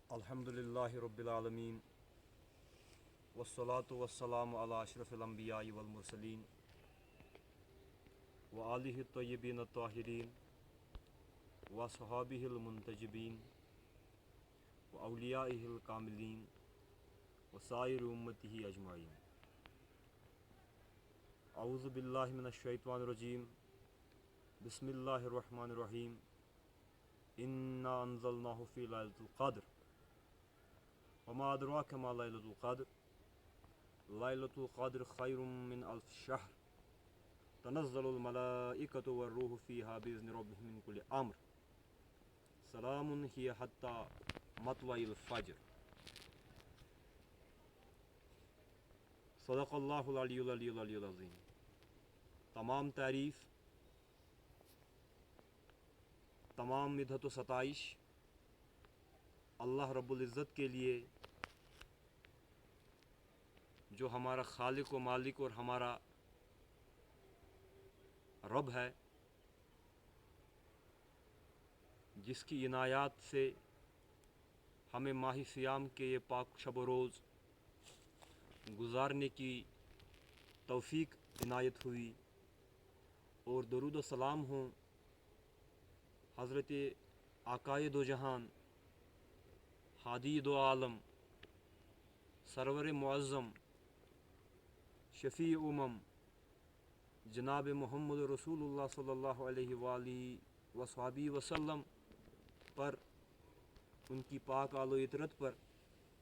الحمدللہ رب العالمین والصلاة والسلام علی اشرف الانبیاء والمرسلین وآلہ الطیبین الطاہرین وصحابہ المنتجبین واولیائہ الکاملین وسائر امتہ اجمعین۔ اعوذ باللہ من الشیطان الرجیم، بسم اللہ الرحمن الرحیم۔ انا انزلناہ فی لیلۃ القدر وما ادراک ما لیلۃ القدر لیلۃ القدر خیر من الف شہر تنزل الملائکۃ والروح فیہا باذن ربہم من کل امر سلام ہی حتی مطلع الفجر۔ صدق اللہ العلی العلی العلی العظیم۔ تمام تعریف، تمام مدحت و ستائش اللہ رب العزت کے لیے، جو ہمارا خالق و مالک اور ہمارا رب ہے، جس کی عنایات سے ہمیں ماہ صیام کے یہ پاک شب و روز گزارنے کی توفیق عنایت ہوئی، اور درود و سلام ہوں حضرت آقائے دو جہان، ہادی دو عالم، سرور معظم، شفیع امم، جناب محمد رسول اللہ صلی اللہ علیہ وآلہ وصحبہ وسلم پر، ان کی پاک آل و عطرت پر،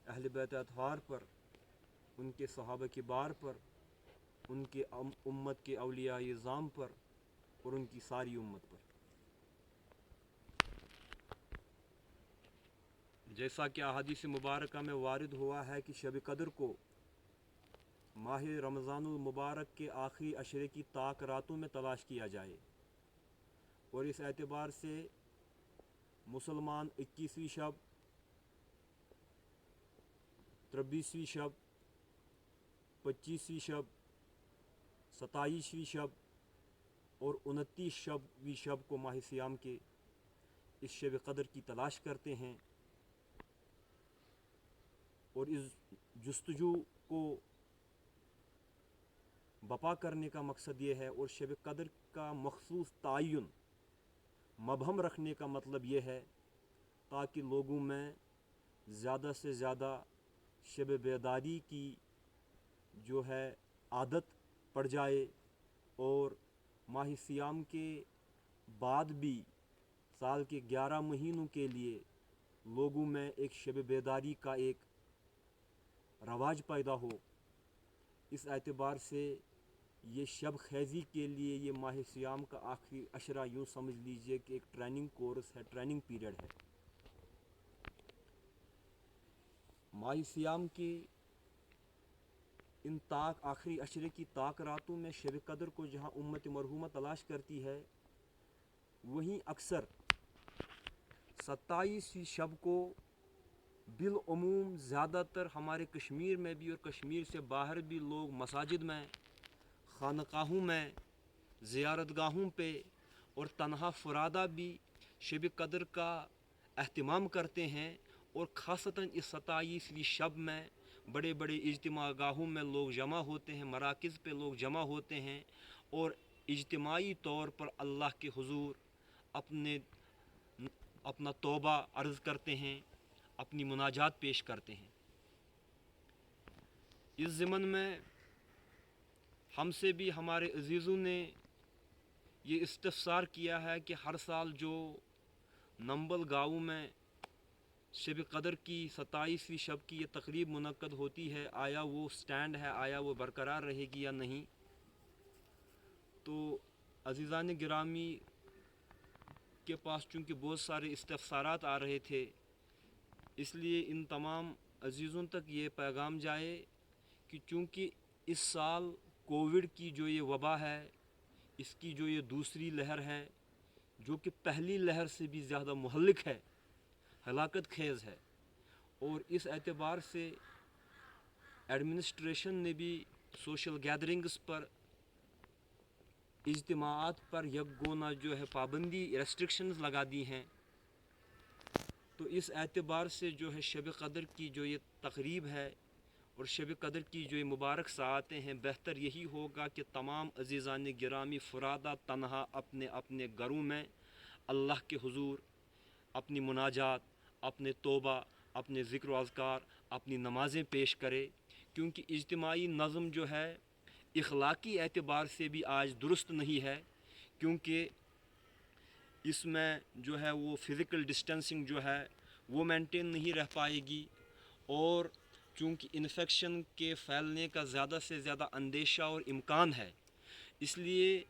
اہل بیت اطہار پر، ان کے صحابہ کبار پر، ان کے امت کے اولیاء اعظام پر، اور ان کی ساری امت پر۔ جیسا کہ احادیث مبارکہ میں وارد ہوا ہے کہ شب قدر کو ماہ رمضان المبارک کے آخری عشرے کی طاق راتوں میں تلاش کیا جائے، اور اس اعتبار سے مسلمان 21ویں شب، 23ویں شب، 25ویں شب، 27ویں شب اور 29ویں شب کو ماہ صیام کے اس شب قدر کی تلاش کرتے ہیں، اور اس جستجو کو بپا کرنے کا مقصد یہ ہے، اور شب قدر کا مخصوص تعین مبہم رکھنے کا مطلب یہ ہے تاکہ لوگوں میں زیادہ سے زیادہ شب بیداری کی جو ہے عادت پڑ جائے، اور ماہ صیام کے بعد بھی سال کے 11 مہینوں کے لیے لوگوں میں ایک شب بیداری کا ایک رواج پیدا ہو۔ اس اعتبار سے یہ شب خیزی کے لیے یہ ماہ صیام کا آخری عشرہ یوں سمجھ لیجئے کہ ایک ٹریننگ کورس ہے، ٹریننگ پیریڈ ہے۔ ماہ صیام کی ان آخری عشرے کی طاق راتوں میں شب قدر کو جہاں امت مرحومہ تلاش کرتی ہے، وہیں اکثر 27ویں شب کو بالعموم زیادہ تر ہمارے کشمیر میں بھی اور کشمیر سے باہر بھی لوگ مساجد میں، خانقاہوں میں، زیارت گاہوں پہ اور تنہا فرادہ بھی شب قدر کا اہتمام کرتے ہیں، اور خاصتاً اس 27ویں شب میں بڑے بڑے اجتماع گاہوں میں لوگ جمع ہوتے ہیں، مراکز پہ لوگ جمع ہوتے ہیں، اور اجتماعی طور پر اللہ کے حضور اپنا توبہ عرض کرتے ہیں، اپنی مناجات پیش کرتے ہیں۔ اس ضمن میں ہم سے بھی ہمارے عزیزوں نے یہ استفسار کیا ہے کہ ہر سال جو نمبل گاؤں میں شب قدر کی 27ویں شب کی یہ تقریب منعقد ہوتی ہے، آیا وہ سٹینڈ ہے، آیا وہ برقرار رہے گی یا نہیں؟ تو عزیزان گرامی کے پاس چونکہ بہت سارے استفسارات آ رہے تھے، اس لیے ان تمام عزیزوں تک یہ پیغام جائے کہ چونکہ اس سال کووڈ کی جو یہ وبا ہے، اس کی جو یہ دوسری لہر ہے، جو کہ پہلی لہر سے بھی زیادہ مہلک ہے، ہلاکت خیز ہے، اور اس اعتبار سے ایڈمنسٹریشن نے بھی سوشل گیدرنگز پر، اجتماعات پر یکگونا جو ہے پابندی، ریسٹرکشنز لگا دی ہیں، تو اس اعتبار سے جو ہے شب قدر کی جو یہ تقریب ہے اور شب قدر کی جو یہ مبارک ساعتیں ہیں، بہتر یہی ہوگا کہ تمام عزیزان گرامی فرادہ تنہا اپنے اپنے گھروں میں اللہ کے حضور اپنی مناجات، اپنے توبہ، اپنے ذکر و اذکار، اپنی نمازیں پیش کرے، کیونکہ اجتماعی نظم جو ہے اخلاقی اعتبار سے بھی آج درست نہیں ہے، کیونکہ اس میں جو ہے وہ فزیکل ڈسٹینسنگ جو ہے وہ مینٹین نہیں رہ پائے گی، اور چونکہ انفیکشن کے پھیلنے کا زیادہ سے زیادہ اندیشہ اور امکان ہے، اس لیے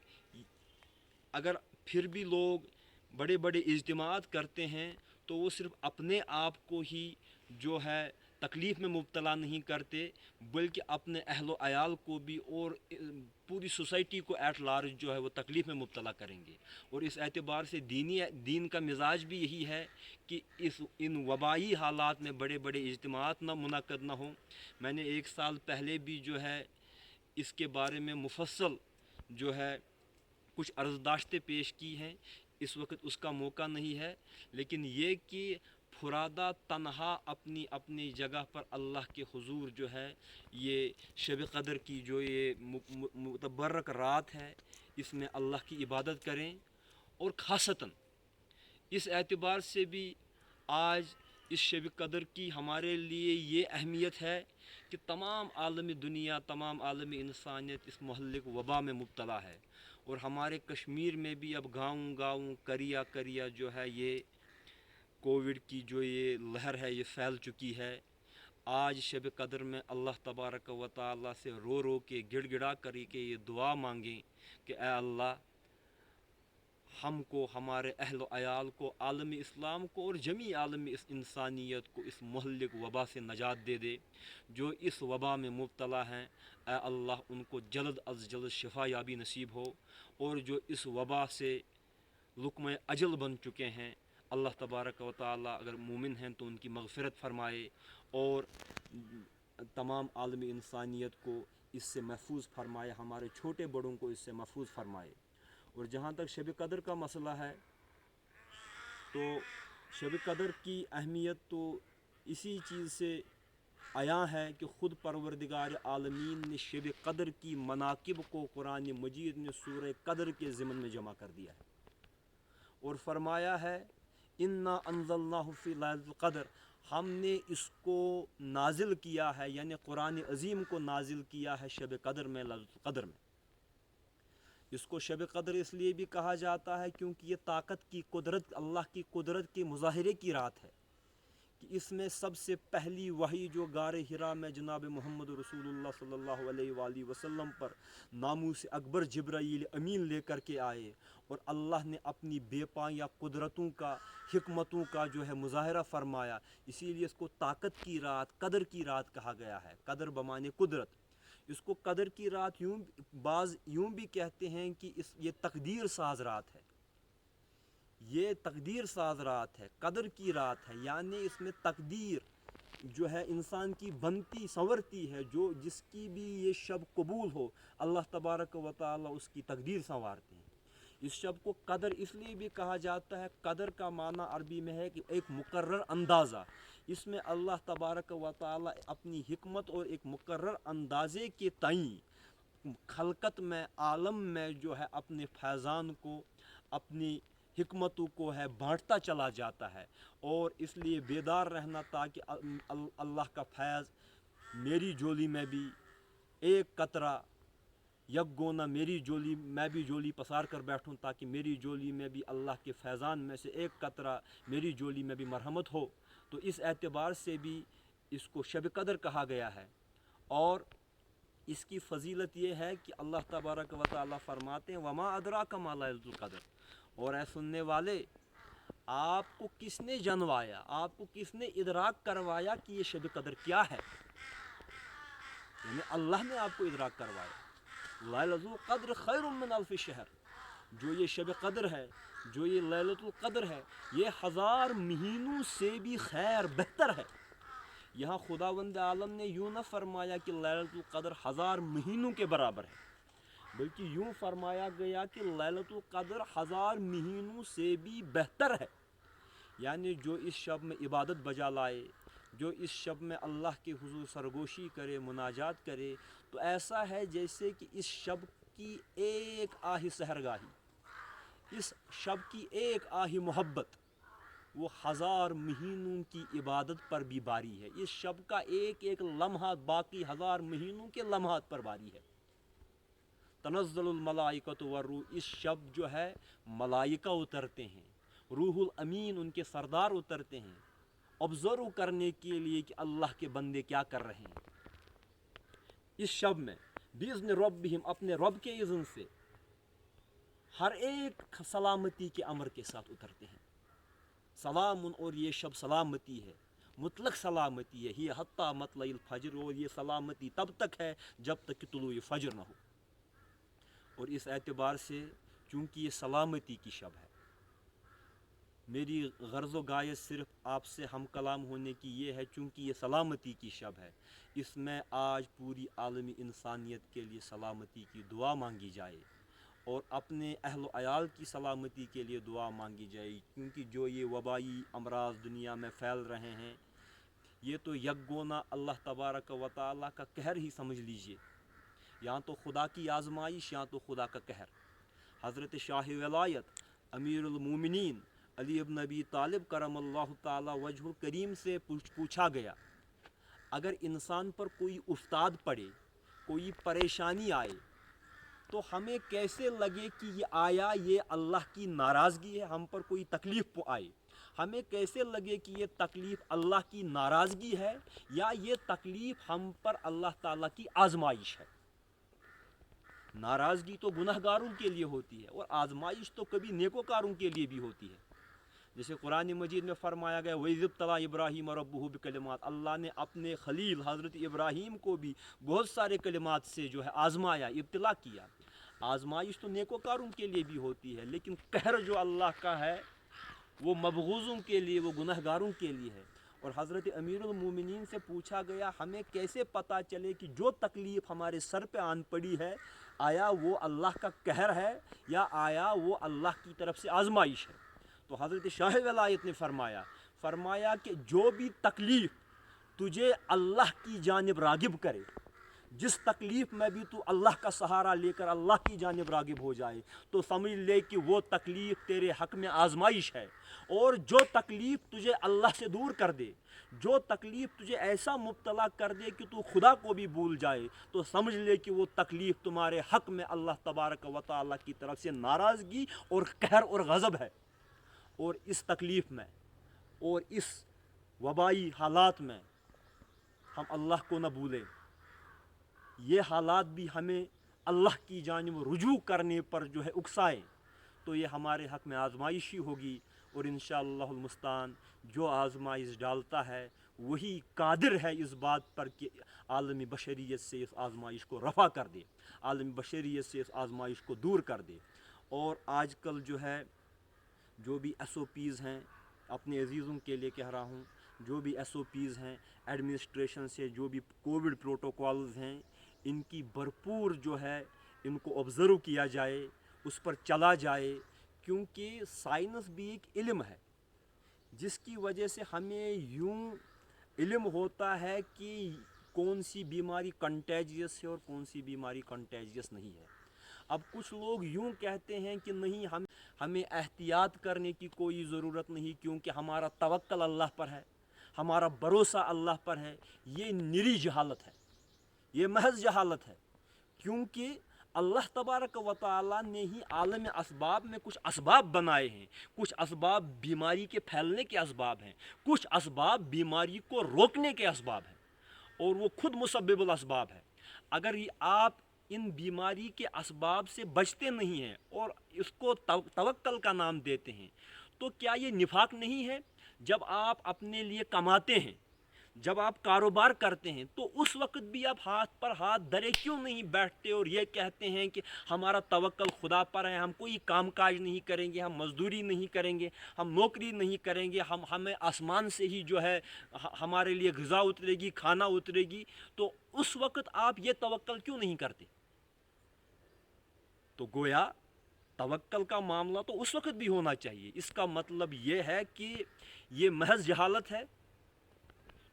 اگر پھر بھی لوگ بڑے بڑے اجتماعات کرتے ہیں تو وہ صرف اپنے آپ کو ہی جو ہے تکلیف میں مبتلا نہیں کرتے، بلکہ اپنے اہل و عیال کو بھی اور پوری سوسائٹی کو ایٹ لارج جو ہے وہ تکلیف میں مبتلا کریں گے۔ اور اس اعتبار سے دین کا مزاج بھی یہی ہے کہ ان وبائی حالات میں بڑے بڑے اجتماعات نہ منعقد نہ ہوں۔ میں نے 1 سال پہلے بھی جو ہے اس کے بارے میں مفصل جو ہے کچھ عرضداشتیں پیش کی ہیں، اس وقت اس کا موقع نہیں ہے، لیکن یہ کہ فرادہ تنہا اپنی اپنی جگہ پر اللہ کے حضور جو ہے یہ شب قدر کی جو یہ متبرک رات ہے، اس میں اللہ کی عبادت کریں، اور خاصتاً اس اعتبار سے بھی آج اس شب قدر کی ہمارے لیے یہ اہمیت ہے کہ تمام عالمی دنیا، تمام عالمی انسانیت اس مہلک وبا میں مبتلا ہے، اور ہمارے کشمیر میں بھی اب گاؤں گاؤں کریا کریا جو ہے یہ کووڈ کی جو یہ لہر ہے یہ پھیل چکی ہے۔ آج شب قدر میں اللہ تبارک و تعالیٰ سے رو رو کے گڑ گڑا کر کے یہ دعا مانگیں کہ اے اللہ ہم کو، ہمارے اہل و عیال کو، عالمی اسلام کو اور جمیع عالمی اس انسانیت کو اس مہلک وبا سے نجات دے دے۔ جو اس وبا میں مبتلا ہیں اے اللہ ان کو جلد از جلد شفا یابی نصیب ہو، اور جو اس وبا سے لقمہ اجل بن چکے ہیں اللہ تبارک و تعالیٰ اگر مومن ہیں تو ان کی مغفرت فرمائے، اور تمام عالمی انسانیت کو اس سے محفوظ فرمائے، ہمارے چھوٹے بڑوں کو اس سے محفوظ فرمائے۔ اور جہاں تک شب قدر کا مسئلہ ہے تو شب قدر کی اہمیت تو اسی چیز سے عیاں ہے کہ خود پروردگار عالمین نے شب قدر کی مناقب کو قرآن مجید نے سورہ قدر کے ضمن میں جمع کر دیا ہے، اور فرمایا ہے انا انزلناہ فی لیلۃ القدر، ہم نے اس کو نازل کیا ہے، یعنی قرآن عظیم کو نازل کیا ہے شب قدر میں، لیلۃ القدر میں۔ اس کو شب قدر اس لیے بھی کہا جاتا ہے کیونکہ یہ طاقت کی قدرت، اللہ کی قدرت کے مظاہرے کی رات ہے، کہ اس میں سب سے پہلی وحی جو غار حرا میں جناب محمد رسول اللہ صلی اللہ علیہ وآلہ وسلم پر ناموس اکبر جبرائیل امین لے کر کے آئے، اور اللہ نے اپنی بے پایہ قدرتوں کا، حکمتوں کا جو ہے مظاہرہ فرمایا، اسی لیے اس کو طاقت کی رات، قدر کی رات کہا گیا ہے۔ قدر بمعنی قدرت، اس کو قدر کی رات یوں بھی کہتے ہیں کہ یہ تقدیر ساز رات ہے، یہ تقدیر ساز رات ہے، قدر کی رات ہے، یعنی اس میں تقدیر جو ہے انسان کی بنتی سنورتی ہے، جو جس کی بھی یہ شب قبول ہو اللہ تبارک و تعالی اس کی تقدیر سنوارتے ہیں۔ اس شب کو قدر اس لیے بھی کہا جاتا ہے، قدر کا معنی عربی میں ہے کہ ایک مقرر اندازہ، اس میں اللہ تبارک و تعالی اپنی حکمت اور ایک مقرر اندازے کے تئیں خلقت میں، عالم میں جو ہے اپنے فیضان کو، اپنی حکمتوں کو ہے بانٹتا چلا جاتا ہے، اور اس لیے بیدار رہنا تاکہ اللہ کا فیض میری جولی میں بھی ایک قطرہ یک گونا میری جولی میں بھی جولی پسار کر بیٹھوں، تاکہ میری جولی میں بھی اللہ کے فیضان میں سے ایک قطرہ میری جولی میں بھی مرحمت ہو۔ تو اس اعتبار سے بھی اس کو شب قدر کہا گیا ہے، اور اس کی فضیلت یہ ہے کہ اللہ تبارک و تعالیٰ فرماتے ہیں وما ادراک ما لیلۃ القدر، اور اے سننے والے آپ کو کس نے جنوایا، آپ کو کس نے ادراک کروایا کہ یہ شب قدر کیا ہے، یعنی اللہ نے آپ کو ادراک کروایا۔ لیلۃ القدر خیر من الف شہر، جو یہ شب قدر ہے، جو یہ لیلۃ القدر ہے، یہ 1000 مہینوں سے بھی خیر بہتر ہے۔ یہاں خداوند عالم نے یوں نہ فرمایا کہ لیلۃ القدر 1000 مہینوں کے برابر ہے، بلکہ یوں فرمایا گیا کہ لیلۃ القدر 1000 مہینوں سے بھی بہتر ہے، یعنی جو اس شب میں عبادت بجا لائے، جو اس شب میں اللہ کے حضور سرگوشی کرے، مناجات کرے، تو ایسا ہے جیسے کہ اس شب کی ایک آہ سحرگاہی، اس شب کی ایک آہ محبت وہ 1000 مہینوں کی عبادت پر بھی باری ہے۔ اس شب کا ایک ایک لمحہ باقی 1000 مہینوں کے لمحات پر باری ہے۔ تنزل الملائکۃ والروح، اس شب جو ہے ملائکہ اترتے ہیں، روح الامین ان کے سردار اترتے ہیں آبزرو کرنے کے لیے کہ اللہ کے بندے کیا کر رہے ہیں۔ اس شب میں باذن ربہم، اپنے رب کے اذن سے ہر ایک سلامتی کے امر کے ساتھ اترتے ہیں۔ سلام، اور یہ شب سلامتی ہے، مطلق سلامتی ہے، یہ حتیٰ مطلع الفجر، اور یہ سلامتی تب تک ہے جب تک کہ طلوع فجر نہ ہو۔ اور اس اعتبار سے چونکہ یہ سلامتی کی شب ہے، میری غرض و غایت صرف آپ سے ہم کلام ہونے کی یہ ہے، چونکہ یہ سلامتی کی شب ہے، اس میں آج پوری عالمی انسانیت کے لیے سلامتی کی دعا مانگی جائے، اور اپنے اہل و عیال کی سلامتی کے لیے دعا مانگی جائے، کیونکہ جو یہ وبائی امراض دنیا میں پھیل رہے ہیں، یہ تو یکگونا اللہ تبارک و تعالیٰ کا قہر ہی سمجھ لیجئے، یا تو خدا کی آزمائش یا تو خدا کا قہر۔ حضرت شاہ ولایت امیر المومنین علی ابن ابی طالب کرم اللہ تعالی وجہ الکریم سے پوچھا گیا، اگر انسان پر کوئی افتاد پڑے، کوئی پریشانی آئے، تو ہمیں کیسے لگے کہ یہ اللہ کی ناراضگی ہے، ہم پر کوئی تکلیف آئے، ہمیں کیسے لگے کہ یہ تکلیف اللہ کی ناراضگی ہے یا یہ تکلیف ہم پر اللہ تعالیٰ کی آزمائش ہے۔ ناراضگی تو گناہ گاروں کے لیے ہوتی ہے، اور آزمائش تو کبھی نیکوکاروں کے لیے بھی ہوتی ہے۔ جیسے قرآن مجید میں فرمایا گیا وَإِذِ ابْتَلَىٰ إِبْرَاهِيمَ رَبُّهُ بِكَلِمَاتٍ، اللہ نے اپنے خلیل حضرت ابراہیم کو بھی بہت سارے کلمات سے جو ہے آزمایا، ابتلا کیا۔ آزمائش تو نیکوکاروں کے لیے بھی ہوتی ہے، لیکن قہر جو اللہ کا ہے وہ مبغوضوں کے لیے، وہ گناہ گاروں کے لیے ہے۔ اور حضرت امیر المومنین سے پوچھا گیا ہمیں کیسے پتہ چلے کہ جو تکلیف ہمارے سر پہ آن پڑی ہے، آیا وہ اللہ کا قہر ہے یا آیا وہ اللہ کی طرف سے آزمائش ہے؟ تو حضرت شاہ ولایت نے فرمایا کہ جو بھی تکلیف تجھے اللہ کی جانب راغب کرے، جس تکلیف میں بھی تو اللہ کا سہارا لے کر اللہ کی جانب راغب ہو جائے، تو سمجھ لے کہ وہ تکلیف تیرے حق میں آزمائش ہے۔ اور جو تکلیف تجھے اللہ سے دور کر دے، جو تکلیف تجھے ایسا مبتلا کر دے کہ تو خدا کو بھی بھول جائے، تو سمجھ لے کہ وہ تکلیف تمہارے حق میں اللہ تبارک و تعالیٰ کی طرف سے ناراضگی اور قہر اور غضب ہے۔ اور اس تکلیف میں اور اس وبائی حالات میں ہم اللہ کو نہ بھولیں، یہ حالات بھی ہمیں اللہ کی جانب رجوع کرنے پر جو ہے اکسائیں، تو یہ ہمارے حق میں آزمائش ہی ہوگی۔ اور انشاءاللہ المستعان جو آزمائش ڈالتا ہے وہی قادر ہے اس بات پر کہ عالمی بشریت سے اس آزمائش کو رفع کر دے، عالمی بشریت سے اس آزمائش کو دور کر دے۔ اور آج کل جو ہے جو بھی ایس او پیز ہیں، اپنے عزیزوں کے لیے کہہ رہا ہوں، جو بھی ایس او پیز ہیں ایڈمنسٹریشن سے، جو بھی کووڈ پروٹوکالز ہیں، ان کی بھرپور جو ہے ان کو آبزرو کیا جائے، اس پر چلا جائے، کیونکہ سائنس بھی ایک علم ہے جس کی وجہ سے ہمیں یوں علم ہوتا ہے کہ کون سی بیماری کنٹیجیس ہے اور کون سی بیماری کنٹیجیس نہیں ہے۔ اب کچھ لوگ یوں کہتے ہیں کہ نہیں، ہمیں احتیاط کرنے کی کوئی ضرورت نہیں، کیونکہ ہمارا توکل اللہ پر ہے، ہمارا بھروسہ اللہ پر ہے۔ یہ نری جہالت ہے، یہ محض جہالت ہے، کیونکہ اللہ تبارک و تعالیٰ نے ہی عالم اسباب میں کچھ اسباب بنائے ہیں، کچھ اسباب بیماری کے پھیلنے کے اسباب ہیں، کچھ اسباب بیماری کو روکنے کے اسباب ہیں، اور وہ خود مسبب الاسباب ہے۔ اگر آپ ان بیماری کے اسباب سے بچتے نہیں ہیں اور اس کو توکل کا نام دیتے ہیں، تو کیا یہ نفاق نہیں ہے؟ جب آپ اپنے لیے کماتے ہیں، جب آپ کاروبار کرتے ہیں، تو اس وقت بھی آپ ہاتھ پر ہاتھ دھرے کیوں نہیں بیٹھتے اور یہ کہتے ہیں کہ ہمارا توکل خدا پر ہے، ہم کوئی کام کاج نہیں کریں گے، ہم مزدوری نہیں کریں گے، ہم نوکری نہیں کریں گے، ہمیں آسمان سے ہی جو ہے ہمارے لیے غذا اترے گی، کھانا اترے گی، تو اس وقت آپ یہ توکل کیوں نہیں کرتے؟ تو گویا توکل کا معاملہ تو اس وقت بھی ہونا چاہیے. اس کا مطلب یہ ہے کہ یہ محض جہالت ہے.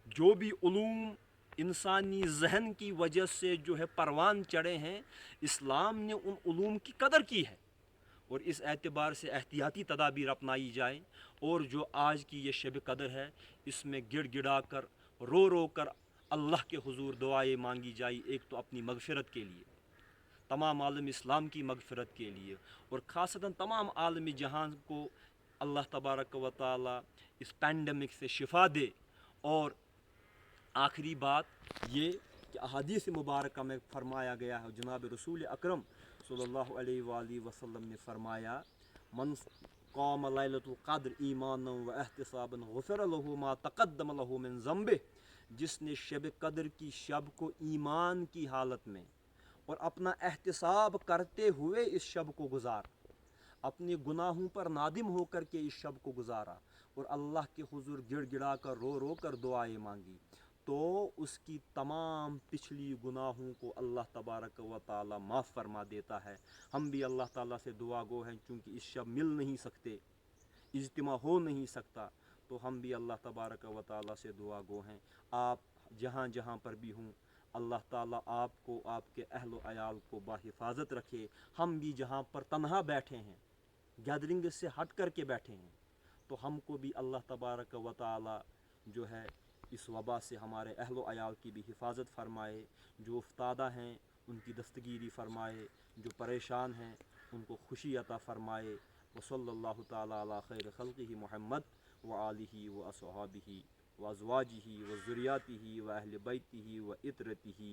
جو بھی علوم انسانی ذہن کی وجہ سے جو ہے پروان چڑھے ہیں، اسلام نے ان علوم کی قدر کی ہے، اور اس اعتبار سے احتیاطی تدابیر اپنائی جائیں. اور جو آج کی یہ شب قدر ہے، اس میں گڑ گڑا کر رو رو کر اللہ کے حضور دعائیں مانگی جائیں. ایک تو اپنی مغفرت کے لیے، تمام عالم اسلام کی مغفرت کے لیے، اور خاصتاً تمام عالم جہان کو اللہ تبارک و تعالی اس پینڈمک سے شفا دے. اور آخری بات یہ کہ احادیث مبارکہ میں فرمایا گیا ہے، جناب رسول اکرم صلی اللہ علیہ وآلہ وسلم نے فرمایا، من قام لیلۃ القدر ایمانا و احتسابا غفر له ما تقدم له من ذنبه. جس نے شب قدر کی شب کو ایمان کی حالت میں اور اپنا احتساب کرتے ہوئے اس شب کو گزار، اپنے گناہوں پر نادم ہو کر کے اس شب کو گزارا، اور اللہ کے حضور گڑ گڑا کر رو رو کر دعائیں مانگی، تو اس کی تمام پچھلی گناہوں کو اللہ تبارک و تعالی معاف فرما دیتا ہے. ہم بھی اللہ تعالیٰ سے دعا گو ہیں، چونکہ اس شب مل نہیں سکتے، اجتماع ہو نہیں سکتا، تو ہم بھی اللہ تبارک و تعالیٰ سے دعا گو ہیں. آپ جہاں جہاں پر بھی ہوں، اللہ تعالیٰ آپ کو، آپ کے اہل و عیال کو بحفاظت رکھے. ہم بھی جہاں پر تنہا بیٹھے ہیں، گیدرنگ سے ہٹ کر کے بیٹھے ہیں، تو ہم کو بھی اللہ تبارک و تعالیٰ جو ہے اس وبا سے ہمارے اہل و عیال کی بھی حفاظت فرمائے. جو افتادہ ہیں ان کی دستگیری فرمائے، جو پریشان ہیں ان کو خوشی عطا فرمائے. وصلی اللہ تعالیٰ علی خیر خلقہ محمد وآلہ واصحابہ وازواجہ وذریاتہ واہل بیتہ وعترتہ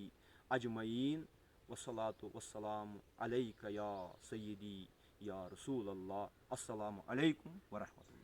اجمعین. والصلاۃ والسلام علیک یا سیدی یا رسول اللہ. السلام علیکم ورحمۃ اللہ.